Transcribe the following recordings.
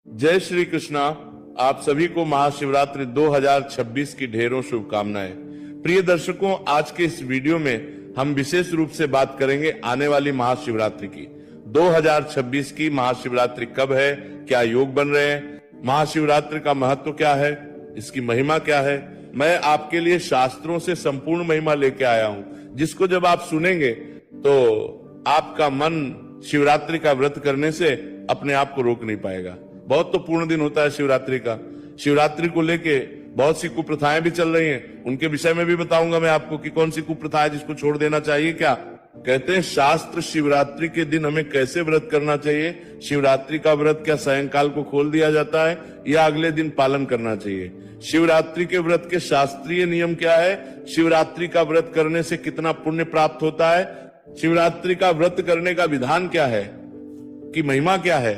जय श्री कृष्णा। आप सभी को महाशिवरात्रि 2026 की ढेरों शुभकामनाएं। प्रिय दर्शकों, आज के इस वीडियो में हम विशेष रूप से बात करेंगे आने वाली महाशिवरात्रि की। 2026 की महाशिवरात्रि कब है, क्या योग बन रहे हैं, महाशिवरात्रि का महत्व क्या है, इसकी महिमा क्या है। मैं आपके लिए शास्त्रों से संपूर्ण महिमा लेके आया हूं, जिसको जब आप सुनेंगे तो आपका मन शिवरात्रि का व्रत करने से अपने आप को रोक नहीं पाएगा। बहुत तो पूर्ण दिन होता है शिवरात्रि का। शिवरात्रि को लेके बहुत सी कुप्रथाएं भी चल रही हैं, उनके विषय में भी बताऊंगा मैं आपको कि कौन सी कुप्रथा है जिसको छोड़ देना चाहिए। क्या कहते हैं शास्त्र शिवरात्रि के दिन हमें कैसे व्रत करना चाहिए, शिवरात्रि का व्रत क्या सायंकाल को खोल दिया जाता है या अगले दिन पालन करना चाहिए, शिवरात्रि के व्रत के शास्त्रीय नियम क्या है, शिवरात्रि का व्रत करने से कितना पुण्य प्राप्त होता है, शिवरात्रि का व्रत करने का विधान क्या है, की महिमा क्या है,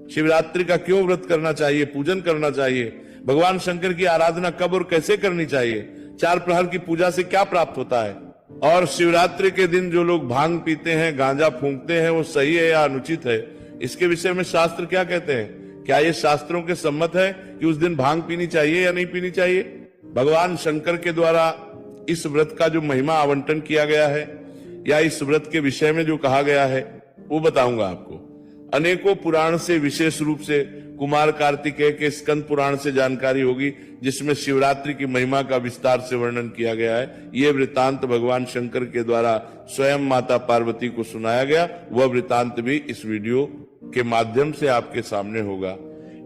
शिवरात्रि का क्यों व्रत करना चाहिए, पूजन करना चाहिए, भगवान शंकर की आराधना कब और कैसे करनी चाहिए, 4 प्रहर की पूजा से क्या प्राप्त होता है, और शिवरात्रि के दिन जो लोग भांग पीते हैं, गांजा फूंकते हैं, वो सही है या अनुचित है, इसके विषय में शास्त्र क्या कहते हैं। क्या ये शास्त्रों के सम्मत है कि उस दिन भांग पीनी चाहिए या नहीं पीनी चाहिए। भगवान शंकर के द्वारा इस व्रत का जो महिमा आवंटन किया गया है या इस व्रत के विषय में जो कहा गया है वो बताऊंगा आपको। अनेकों पुराण से, विशेष रूप से कुमार कार्तिकेय के स्कंद पुराण से जानकारी होगी, जिसमें शिवरात्रि की महिमा का विस्तार से वर्णन किया गया है। ये वृतांत भगवान शंकर के द्वारा स्वयं माता पार्वती को सुनाया गया, वह वृतांत भी इस वीडियो के माध्यम से आपके सामने होगा।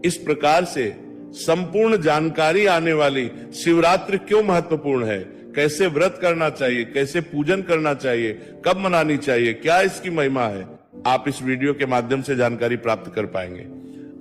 इस प्रकार से संपूर्ण जानकारी आने वाली शिवरात्रि क्यों महत्वपूर्ण है, कैसे व्रत करना चाहिए, कैसे पूजन करना चाहिए, कब मनानी चाहिए, क्या इसकी महिमा है, आप इस वीडियो के माध्यम से जानकारी प्राप्त कर पाएंगे।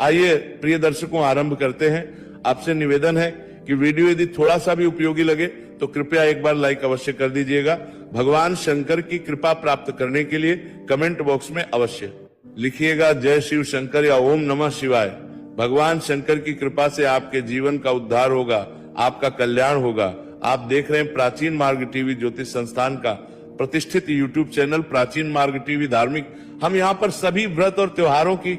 आइए प्रिय दर्शकों, आरंभ करते हैं। आपसे निवेदन है कि वीडियो यदि थोड़ा सा भी उपयोगी लगे तो कृपया एक बार लाइक अवश्य कर दीजिएगा। भगवान शंकर की कृपा प्राप्त करने के लिए कमेंट बॉक्स में अवश्य लिखिएगा जय शिव शंकर या ओम नमः शिवाय। भगवान शंकर की कृपा से आपके जीवन का उद्धार होगा, आपका कल्याण होगा। आप देख रहे हैं प्राचीन मार्ग टीवी ज्योतिष संस्थान का प्रतिष्ठित यूट्यूब चैनल प्राचीन मार्ग टीवी धार्मिक। हम यहाँ पर सभी व्रत और त्योहारों की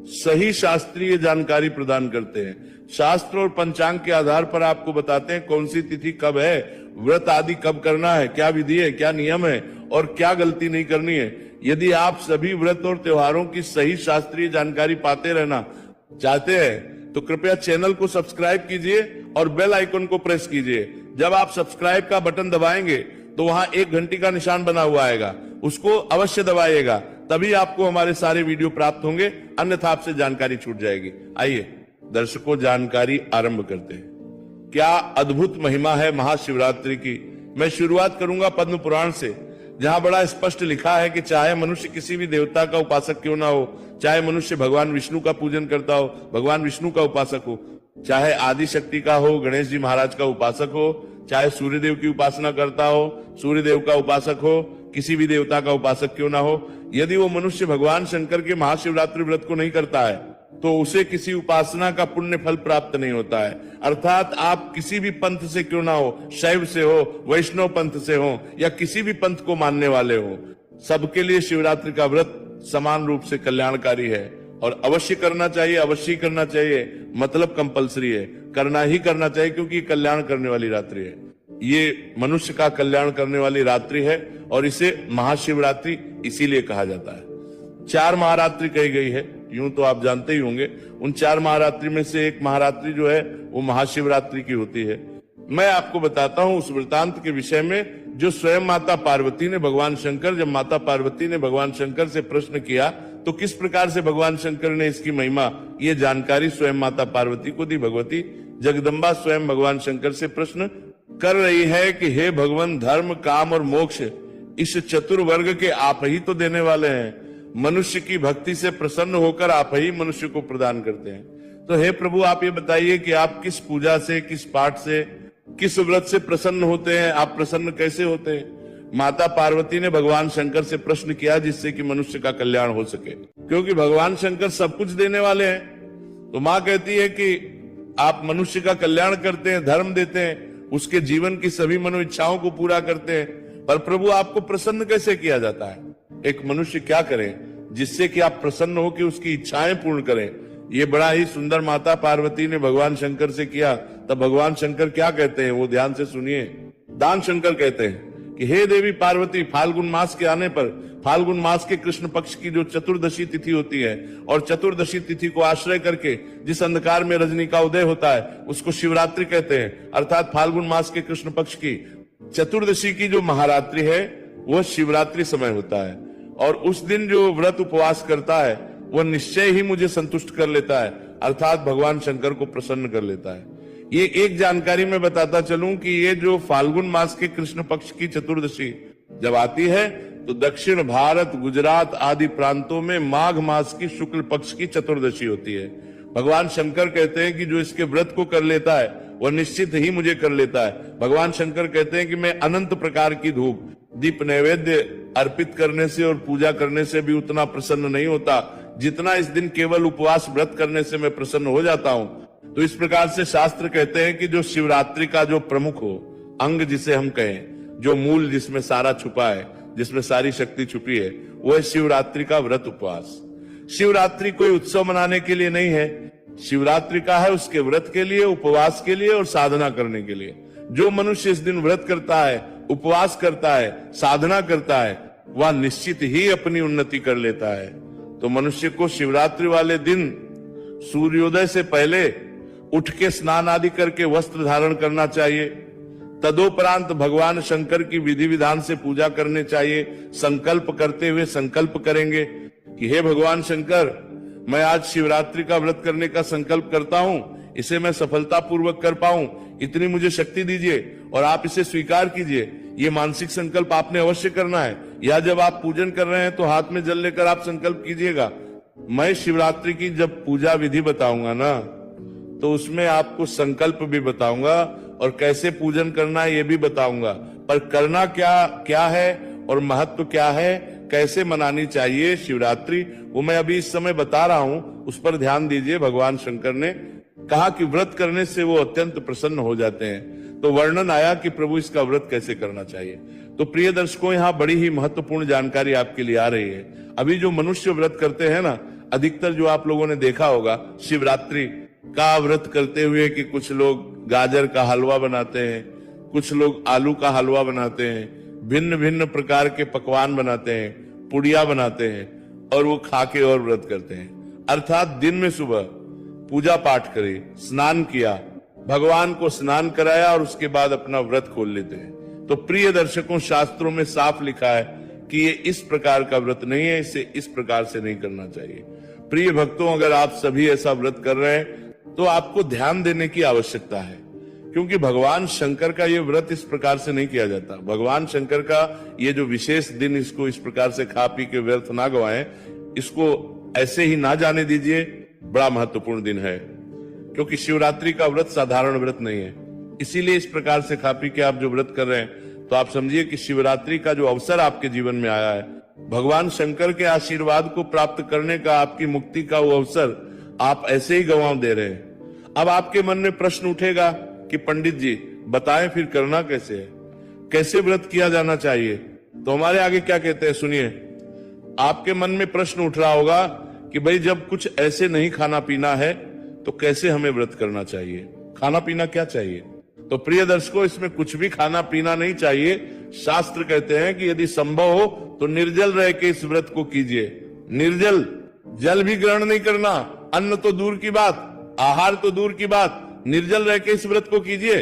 सही शास्त्रीय जानकारी प्रदान करते हैं। शास्त्र और पंचांग के आधार पर आपको बताते हैं कौन सी तिथि कब है, व्रत आदि कब करना है, क्या विधि है, क्या नियम है और क्या गलती नहीं करनी है। यदि आप सभी व्रत और त्योहारों की सही शास्त्रीय जानकारी पाते रहना चाहते हैं तो कृपया चैनल को सब्सक्राइब कीजिए और बेल आइकन को प्रेस कीजिए। जब आप सब्सक्राइब का बटन दबाएंगे तो वहां 1 घंटी का निशान बना हुआ आएगा, उसको अवश्य दबाइएगा, तभी आपको हमारे सारे वीडियो प्राप्त होंगे, अन्यथा आपसे जानकारी छूट जाएगी। आइए दर्शकों, जानकारी आरंभ करते हैं। क्या अद्भुत महिमा है महाशिवरात्रि की। मैं शुरुआत करूंगा पद्म पुराण से, जहां बड़ा स्पष्ट लिखा है कि चाहे मनुष्य किसी भी देवता का उपासक क्यों ना हो, चाहे मनुष्य भगवान विष्णु का पूजन करता हो, भगवान विष्णु का उपासक हो, चाहे आदि शक्ति का हो, गणेश जी महाराज का उपासक हो, चाहे सूर्यदेव की उपासना करता हो, सूर्यदेव का उपासक हो, किसी भी देवता का उपासक क्यों ना हो, यदि वो मनुष्य भगवान शंकर के महाशिवरात्रि व्रत को नहीं करता है तो उसे किसी उपासना का पुण्य फल प्राप्त नहीं होता है। अर्थात आप किसी भी पंथ से क्यों ना हो, शैव से हो, वैष्णव पंथ से हो या किसी भी पंथ को मानने वाले हो, सबके लिए शिवरात्रि का व्रत समान रूप से कल्याणकारी है और अवश्य करना चाहिए, अवश्य करना चाहिए, मतलब कंपलसरी है, करना ही करना चाहिए, क्योंकि कल्याण करने वाली रात्रि है। ये मनुष्य का कल्याण करने वाली रात्रि है और इसे महाशिवरात्रि इसीलिए कहा जाता है। 4 महारात्रि कही गई है, यूं तो आप जानते ही होंगे। उन 4 महारात्रि में से एक महारात्रि जो है वो महाशिवरात्रि की होती है। मैं आपको बताता हूं उस वृतांत के विषय में जो स्वयं माता पार्वती ने भगवान शंकर, जब माता पार्वती ने भगवान शंकर से प्रश्न किया तो किस प्रकार से भगवान शंकर ने इसकी महिमा, ये जानकारी स्वयं माता पार्वती को दी। भगवती जगदम्बा स्वयं भगवान शंकर से प्रश्न कर रही है कि हे भगवान, धर्म, काम और मोक्ष इस चतुर्वर्ग के आप ही तो देने वाले हैं। मनुष्य की भक्ति से प्रसन्न होकर आप ही मनुष्य को प्रदान करते हैं। तो हे प्रभु, आप ये बताइए कि आप किस पूजा से, किस पाठ से, किस व्रत से प्रसन्न होते हैं, आप प्रसन्न कैसे होते हैं। माता पार्वती ने भगवान शंकर से प्रश्न किया जिससे कि मनुष्य का कल्याण हो सके, क्योंकि भगवान शंकर सब कुछ देने वाले हैं। तो माँ कहती है कि आप मनुष्य का कल्याण करते हैं, धर्म देते हैं, उसके जीवन की सभी मनो इच्छाओं को पूरा करते हैं, पर प्रभु आपको प्रसन्न कैसे किया जाता है। एक मनुष्य क्या करे जिससे कि आप प्रसन्न हो कि उसकी इच्छाएं पूर्ण करें। ये बड़ा ही सुंदर माता पार्वती ने भगवान शंकर से किया। तब भगवान शंकर क्या कहते हैं, वो ध्यान से सुनिए। दान शंकर कहते हैं कि हे देवी पार्वती, फाल्गुन मास के आने पर, फाल्गुन मास के कृष्ण पक्ष की जो चतुर्दशी तिथि होती है, और चतुर्दशी तिथि को आश्रय करके जिस अंधकार में रजनी का उदय होता है, उसको शिवरात्रि कहते हैं। अर्थात फाल्गुन मास के कृष्ण पक्ष की चतुर्दशी की जो महारात्रि है वह शिवरात्रि समय होता है। और उस दिन जो व्रत उपवास करता है वह निश्चय ही मुझे संतुष्ट कर लेता है, अर्थात भगवान शंकर को प्रसन्न कर लेता है। ये एक जानकारी मैं बताता चलूं कि ये जो फाल्गुन मास के कृष्ण पक्ष की चतुर्दशी जब आती है तो दक्षिण भारत, गुजरात आदि प्रांतों में माघ मास की शुक्ल पक्ष की चतुर्दशी होती है। भगवान शंकर कहते हैं कि जो इसके व्रत को कर लेता है वह निश्चित ही मुझे कर लेता है। भगवान शंकर कहते हैं कि मैं अनंत प्रकार की धूप, दीप, नैवेद्य अर्पित करने से और पूजा करने से भी उतना प्रसन्न नहीं होता जितना इस दिन केवल उपवास व्रत करने से मैं प्रसन्न हो जाता हूं। तो इस प्रकार से शास्त्र कहते हैं कि जो शिवरात्रि का जो प्रमुख हो अंग, जिसे हम कहें, जो मूल जिसमें सारा छुपा है, जिसमें सारी शक्ति छुपी है, वो है शिवरात्रि का व्रत उपवास। शिवरात्रि कोई उत्सव मनाने के लिए नहीं है, शिवरात्रि का है उसके व्रत के लिए, उपवास के लिए और साधना करने के लिए। जो मनुष्य इस दिन व्रत करता है, उपवास करता है, साधना करता है, वह निश्चित ही अपनी उन्नति कर लेता है। तो मनुष्य को शिवरात्रि वाले दिन सूर्योदय से पहले उठ के स्नान आदि करके वस्त्र धारण करना चाहिए। तदोपरांत भगवान शंकर की विधि विधान से पूजा करने चाहिए। संकल्प करते हुए संकल्प करेंगे कि हे भगवान शंकर, मैं आज शिवरात्रि का व्रत करने का संकल्प करता हूं, इसे मैं सफलता पूर्वक कर पाऊं, इतनी मुझे शक्ति दीजिए और आप इसे स्वीकार कीजिए। ये मानसिक संकल्प आपने अवश्य करना है। या जब आप पूजन कर रहे हैं तो हाथ में जल लेकर आप संकल्प कीजिएगा। मैं शिवरात्रि की जब पूजा विधि बताऊंगा ना, तो उसमें आपको संकल्प भी बताऊंगा और कैसे पूजन करना है ये भी बताऊंगा। पर करना क्या है और महत्व क्या है, कैसे मनानी चाहिए शिवरात्रि, वो मैं अभी इस समय बता रहा हूं, उस पर ध्यान दीजिए। भगवान शंकर ने कहा कि व्रत करने से वो अत्यंत प्रसन्न हो जाते हैं। तो वर्णन आया कि प्रभु इसका व्रत कैसे करना चाहिए। तो प्रिय दर्शकों, यहाँ बड़ी ही महत्वपूर्ण जानकारी आपके लिए आ रही है। अभी जो मनुष्य व्रत करते हैं ना, अधिकतर जो आप लोगों ने देखा होगा शिवरात्रि का व्रत करते हुए कि कुछ लोग गाजर का हलवा बनाते हैं, कुछ लोग आलू का हलवा बनाते हैं, भिन्न भिन्न प्रकार के पकवान बनाते हैं, पुड़िया बनाते हैं और वो खा के और व्रत करते हैं। अर्थात दिन में सुबह पूजा पाठ करे, स्नान किया, भगवान को स्नान कराया और उसके बाद अपना व्रत खोल लेते हैं। तो प्रिय दर्शकों, शास्त्रों में साफ लिखा है कि ये इस प्रकार का व्रत नहीं है, इसे इस प्रकार से नहीं करना चाहिए। प्रिय भक्तों, अगर आप सभी ऐसा व्रत कर रहे हैं तो आपको ध्यान देने की आवश्यकता है, क्योंकि भगवान शंकर का ये व्रत इस प्रकार से नहीं किया जाता। भगवान शंकर का ये जो विशेष दिन, इसको इस प्रकार से खा पी के व्यर्थ ना गवाएं, इसको ऐसे ही ना जाने दीजिए। बड़ा महत्वपूर्ण दिन है, क्योंकि शिवरात्रि का व्रत साधारण व्रत नहीं है। इसीलिए इस प्रकार से खा पी के आप जो व्रत कर रहे हैं, तो आप समझिए कि शिवरात्रि का जो अवसर आपके जीवन में आया है, भगवान शंकर के आशीर्वाद को प्राप्त करने का, आपकी मुक्ति का वो अवसर आप ऐसे ही गंवा दे रहे हैं। अब आपके मन में प्रश्न उठेगा कि पंडित जी बताएं फिर करना कैसे है, कैसे व्रत किया जाना चाहिए। तो हमारे आगे क्या कहते हैं, सुनिए। आपके मन में प्रश्न उठ रहा होगा कि भाई जब कुछ ऐसे नहीं खाना पीना है तो कैसे हमें व्रत करना चाहिए, खाना पीना क्या चाहिए। तो प्रिय दर्शकों, इसमें कुछ भी खाना पीना नहीं चाहिए। शास्त्र कहते हैं कि यदि संभव हो तो निर्जल रह के इस व्रत को कीजिए। निर्जल, जल भी ग्रहण नहीं करना, अन्न तो दूर की बात, आहार तो दूर की बात, निर्जल रह के इस व्रत को कीजिए।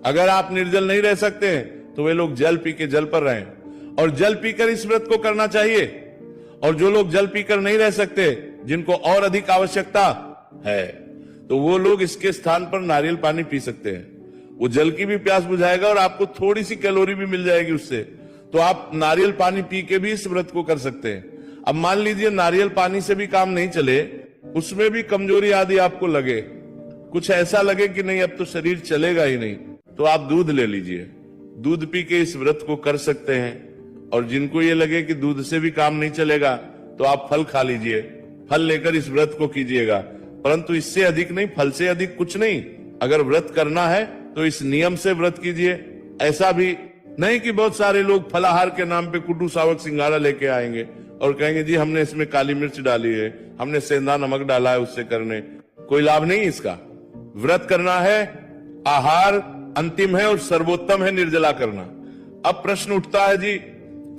अगर आप निर्जल नहीं रह सकते हैं तो वे लोग जल पी के जल पर रहें, और जल पीकर इस व्रत को करना चाहिए। और जो लोग जल पीकर नहीं रह सकते, जिनको और अधिक आवश्यकता है, तो वो लोग इसके स्थान पर नारियल पानी पी सकते हैं। वो जल की भी प्यास बुझाएगा और आपको थोड़ी सी कैलोरी भी मिल जाएगी उससे। तो आप नारियल पानी पी के भी इस व्रत को कर सकते हैं। अब मान लीजिए नारियल पानी से भी काम नहीं चले, उसमें भी कमजोरी आदि आपको लगे, कुछ ऐसा लगे कि नहीं अब तो शरीर चलेगा ही नहीं, तो आप दूध ले लीजिए। दूध पी के इस व्रत को कर सकते हैं। और जिनको ये लगे कि दूध से भी काम नहीं चलेगा, तो आप फल खा लीजिए, फल लेकर इस व्रत को कीजिएगा। परंतु इससे अधिक नहीं, फल से अधिक कुछ नहीं। अगर व्रत करना है तो इस नियम से व्रत कीजिए। ऐसा भी नहीं कि बहुत सारे लोग फलाहार के नाम पे कुटू सावक सिंघाड़ा लेके आएंगे और कहेंगे जी हमने इसमें काली मिर्च डाली है, हमने सेंधा नमक डाला है उससे करने, कोई लाभ नहीं इसका। व्रत करना है, आहार अंतिम है और सर्वोत्तम है निर्जला करना। अब प्रश्न उठता है जी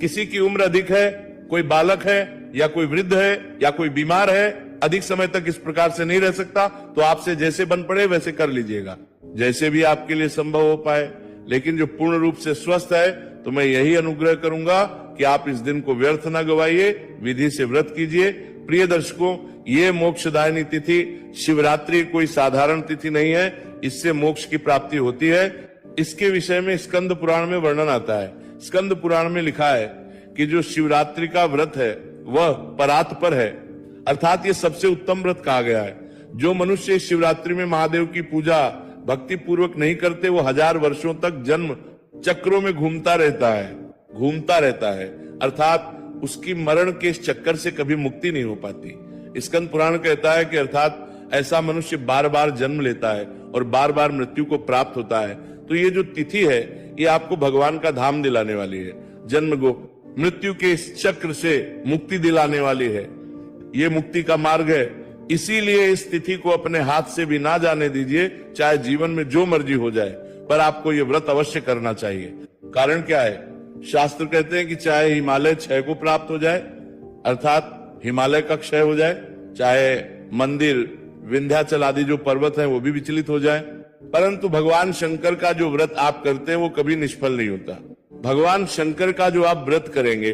किसी की उम्र अधिक है, कोई बालक है या कोई वृद्ध है या कोई बीमार है, अधिक समय तक इस प्रकार से नहीं रह सकता, तो आपसे जैसे बन पड़े वैसे कर लीजिएगा, जैसे भी आपके लिए संभव हो पाए। लेकिन जो पूर्ण रूप से स्वस्थ है तो मैं यही अनुग्रह करूंगा कि आप इस दिन को व्यर्थ न गवाइए, विधि से व्रत कीजिए। प्रिय दर्शकों, ये मोक्षदायिनी तिथि शिवरात्रि कोई साधारण तिथि नहीं है, इससे मोक्ष की प्राप्ति होती है। इसके विषय में स्कंद पुराण में वर्णन आता है। स्कंद पुराण में लिखा है कि जो शिवरात्रि का व्रत है वह परात्पर है, अर्थात ये सबसे उत्तम व्रत कहा गया है। जो मनुष्य शिवरात्रि में महादेव की पूजा भक्ति पूर्वक नहीं करते वो 1000 वर्षों तक जन्म चक्रों में घूमता रहता है, अर्थात उसकी मरण के इस चक्कर से कभी मुक्ति नहीं हो पाती। स्कंद पुराण कहता है कि अर्थात ऐसा मनुष्य बार बार जन्म लेता है और बार बार मृत्यु को प्राप्त होता है। तो ये जो तिथि है ये आपको भगवान का धाम दिलाने वाली है, जन्म गो मृत्यु के इस चक्र से मुक्ति दिलाने वाली है, ये मुक्ति का मार्ग है। इसीलिए इस तिथि को अपने हाथ से भी ना जाने दीजिए, चाहे जीवन में जो मर्जी हो जाए, पर आपको ये व्रत अवश्य करना चाहिए। कारण क्या है? शास्त्र कहते हैं कि चाहे हिमालय क्षय को प्राप्त हो जाए, अर्थात हिमालय का क्षय हो जाए, चाहे मंदिर विंध्याचल आदि जो पर्वत हैं वो भी विचलित हो जाए, परंतु भगवान शंकर का जो व्रत आप करते हैं वो कभी निष्फल नहीं होता। भगवान शंकर का जो आप व्रत करेंगे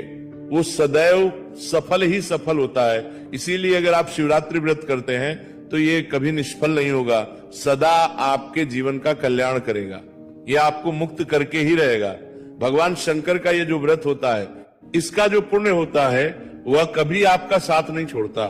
वो सदैव सफल ही सफल होता है। इसीलिए अगर आप शिवरात्रि व्रत करते हैं तो ये कभी निष्फल नहीं होगा, सदा आपके जीवन का कल्याण करेगा, ये आपको मुक्त करके ही रहेगा। भगवान शंकर का ये जो व्रत होता है इसका जो पुण्य होता है वह कभी आपका साथ नहीं छोड़ता।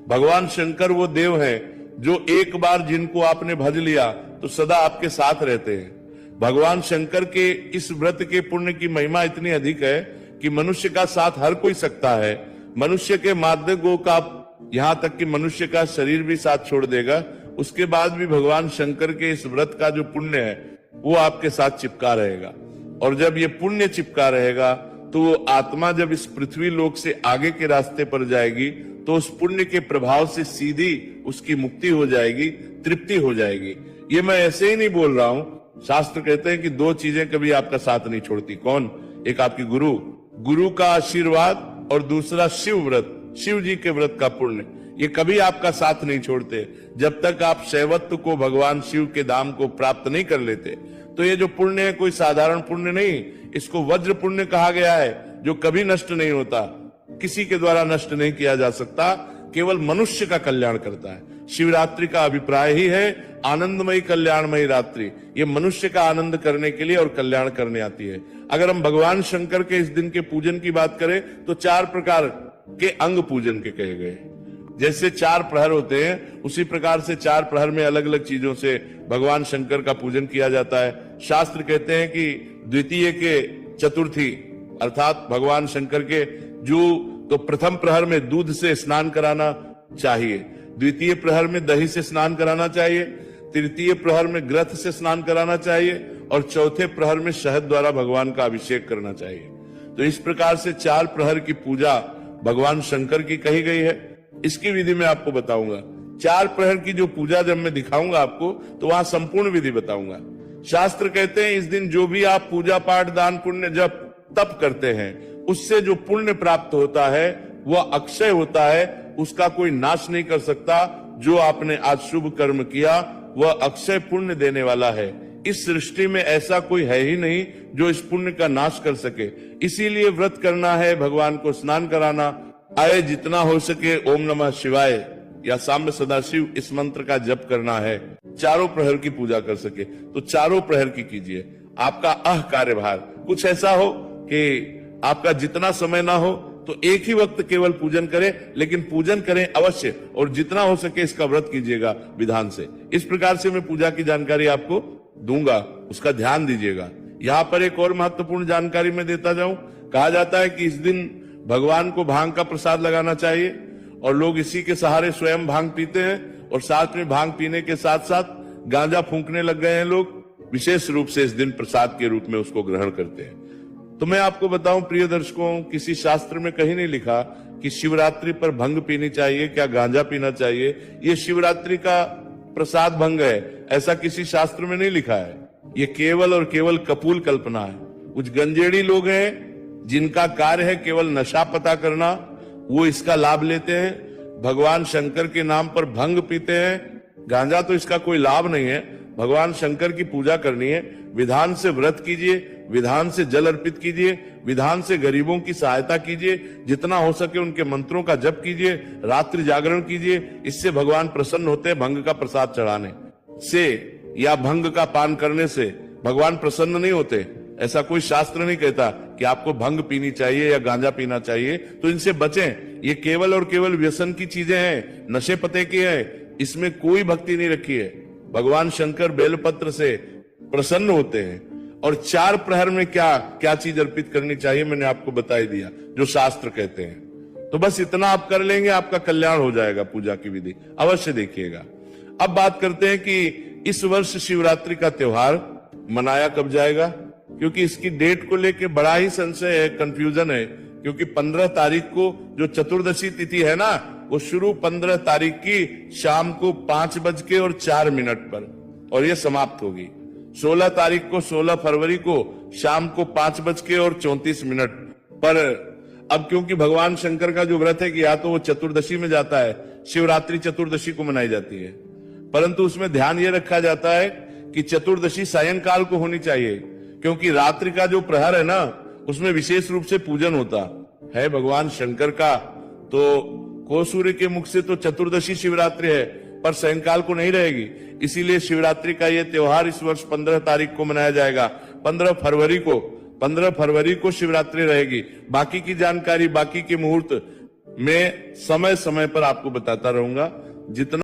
भगवान शंकर वो देव हैं जो एक बार जिनको आपने भज लिया तो सदा आपके साथ रहते हैं। भगवान शंकर के इस व्रत के पुण्य की महिमा इतनी अधिक है कि मनुष्य का साथ हर कोई सकता है। मनुष्य के माध्यगों का, यहाँ तक कि मनुष्य का शरीर भी साथ छोड़ देगा, उसके बाद भी भगवान शंकर के इस व्रत का जो पुण्य है वो आपके साथ चिपका रहेगा। और जब ये पुण्य चिपका रहेगा तो वो आत्मा जब इस पृथ्वी लोक से आगे के रास्ते पर जाएगी तो उस पुण्य के प्रभाव से सीधी उसकी मुक्ति हो जाएगी, तृप्ति हो जाएगी। ये मैं ऐसे ही नहीं बोल रहा हूं, शास्त्र कहते हैं कि 2 चीजें कभी आपका साथ नहीं छोड़ती। कौन? एक आपकी गुरु का आशीर्वाद और दूसरा शिव व्रत, शिव जी के व्रत का पुण्य, ये कभी आपका साथ नहीं छोड़ते। जब तक आप शैवत्व को, भगवान शिव के धाम को प्राप्त नहीं कर लेते। तो ये जो पुण्य है कोई साधारण पुण्य नहीं, इसको वज्र पुण्य कहा गया है, जो कभी नष्ट नहीं होता, किसी के द्वारा नष्ट नहीं किया जा सकता, केवल मनुष्य का कल्याण करता है। शिवरात्रि का अभिप्राय ही है आनंदमयी कल्याणमयी रात्रि, ये मनुष्य का आनंद करने के लिए और कल्याण करने आती है। अगर हम भगवान शंकर के इस दिन के पूजन की बात करें तो 4 प्रकार के अंग पूजन के कहे गए। जैसे 4 प्रहर होते हैं उसी प्रकार से 4 प्रहर में अलग अलग चीजों से भगवान शंकर का पूजन किया जाता है। शास्त्र कहते हैं कि द्वितीय के चतुर्थी अर्थात भगवान शंकर के तो प्रथम प्रहर में दूध से स्नान कराना चाहिए, द्वितीय प्रहर में दही से स्नान कराना चाहिए, तृतीय प्रहर में ग्रथ से स्नान कराना चाहिए और चौथे प्रहर में शहद द्वारा भगवान का अभिषेक करना चाहिए। तो इस प्रकार से 4 प्रहर की पूजा भगवान शंकर की कही गई है। इसकी विधि मैं आपको बताऊंगा। 4 प्रहर की जो पूजा जब मैं दिखाऊंगा आपको तो वहां संपूर्ण विधि बताऊंगा। शास्त्र कहते हैं इस दिन जो भी आप पूजा पाठ दान पुण्य जप तप करते हैं उससे जो पुण्य प्राप्त होता है वह अक्षय होता है, उसका कोई नाश नहीं कर सकता। जो आपने आज शुभ कर्म किया वह अक्षय पुण्य देने वाला है। इस सृष्टि में ऐसा कोई है ही नहीं जो इस पुण्य का नाश कर सके। इसीलिए व्रत करना है, भगवान को स्नान कराना, आए जितना हो सके ओम नमः शिवाय या सांब सदाशिव इस मंत्र का जप करना है, 4 प्रहर की पूजा कर सके तो 4 प्रहर की कीजिए। आपका कार्यभार कुछ ऐसा हो कि आपका जितना समय ना हो तो एक ही वक्त केवल पूजन करें, लेकिन पूजन करें अवश्य और जितना हो सके इसका व्रत कीजिएगा विधान से। इस प्रकार से मैं पूजा की जानकारी आपको दूंगा, उसका ध्यान दीजिएगा। यहाँ पर एक और महत्वपूर्ण जानकारी मैं देता जाऊं। कहा जाता है कि इस दिन भगवान को भांग का प्रसाद लगाना चाहिए और लोग इसी के सहारे स्वयं भांग पीते हैं और साथ में भांग पीने के साथ साथ गांजा फूंकने लग गए हैं लोग। विशेष रूप से इस दिन प्रसाद के रूप में उसको ग्रहण करते हैं। तो मैं आपको बताऊं प्रिय दर्शकों, किसी शास्त्र में कहीं नहीं लिखा कि शिवरात्रि पर भंग पीनी चाहिए, क्या गांजा पीना चाहिए। ये शिवरात्रि का प्रसाद भंग है, ऐसा किसी शास्त्र में नहीं लिखा है। ये केवल और केवल कपूल कल्पना है। कुछ गंजेड़ी लोग हैं जिनका कार्य है केवल नशा पता करना, वो इसका लाभ लेते हैं, भगवान शंकर के नाम पर भंग पीते हैं। गांजा तो इसका कोई लाभ नहीं है। भगवान शंकर की पूजा करनी है, विधान से व्रत कीजिए, विधान से जल अर्पित कीजिए, विधान से गरीबों की सहायता कीजिए, जितना हो सके उनके मंत्रों का जप कीजिए, रात्रि जागरण कीजिए। इससे भगवान प्रसन्न होते हैं। भंग का प्रसाद चढ़ाने से या भंग का पान करने से भगवान प्रसन्न नहीं होते। ऐसा कोई शास्त्र नहीं कहता कि आपको भंग पीनी चाहिए या गांजा पीना चाहिए। तो इनसे बचें। ये केवल और केवल व्यसन की चीजें हैं, नशे पते की हैं। इसमें कोई भक्ति नहीं रखी है। भगवान शंकर बेलपत्र से प्रसन्न होते हैं। और 4 प्रहर में क्या क्या चीज अर्पित करनी चाहिए मैंने आपको बता ही दिया, जो शास्त्र कहते हैं। तो बस इतना आप कर लेंगे, आपका कल्याण हो जाएगा। पूजा की विधि अवश्य देखिएगा। अब बात करते हैं कि इस वर्ष शिवरात्रि का त्योहार मनाया कब जाएगा, क्योंकि इसकी डेट को लेके बड़ा ही संशय है, कंफ्यूजन है। क्योंकि 15 तारीख को जो चतुर्दशी तिथि है ना, वो शुरू 15 तारीख की शाम को 5:04 पर और ये समाप्त होगी 16 तारीख को, 16 फरवरी को शाम को 5:34 पर। अब क्योंकि भगवान शंकर का जो व्रत है कि या तो वो चतुर्दशी में जाता है, शिवरात्रि चतुर्दशी को मनाई जाती है, परंतु उसमें ध्यान ये रखा जाता है कि चतुर्दशी सायंकाल को होनी चाहिए, क्योंकि रात्रि का जो प्रहर है ना, उसमें विशेष रूप से पूजन होता है भगवान शंकर का। तो को सूर्य के मुख से तो चतुर्दशी शिवरात्रि है, पर सायंकाल को नहीं रहेगी। इसीलिए शिवरात्रि का ये त्योहार इस वर्ष 15 तारीख को मनाया जाएगा। 15 फरवरी को शिवरात्रि रहेगी। बाकी की जानकारी, बाकी के मुहूर्त में समय समय पर आपको बताता रहूंगा। जितना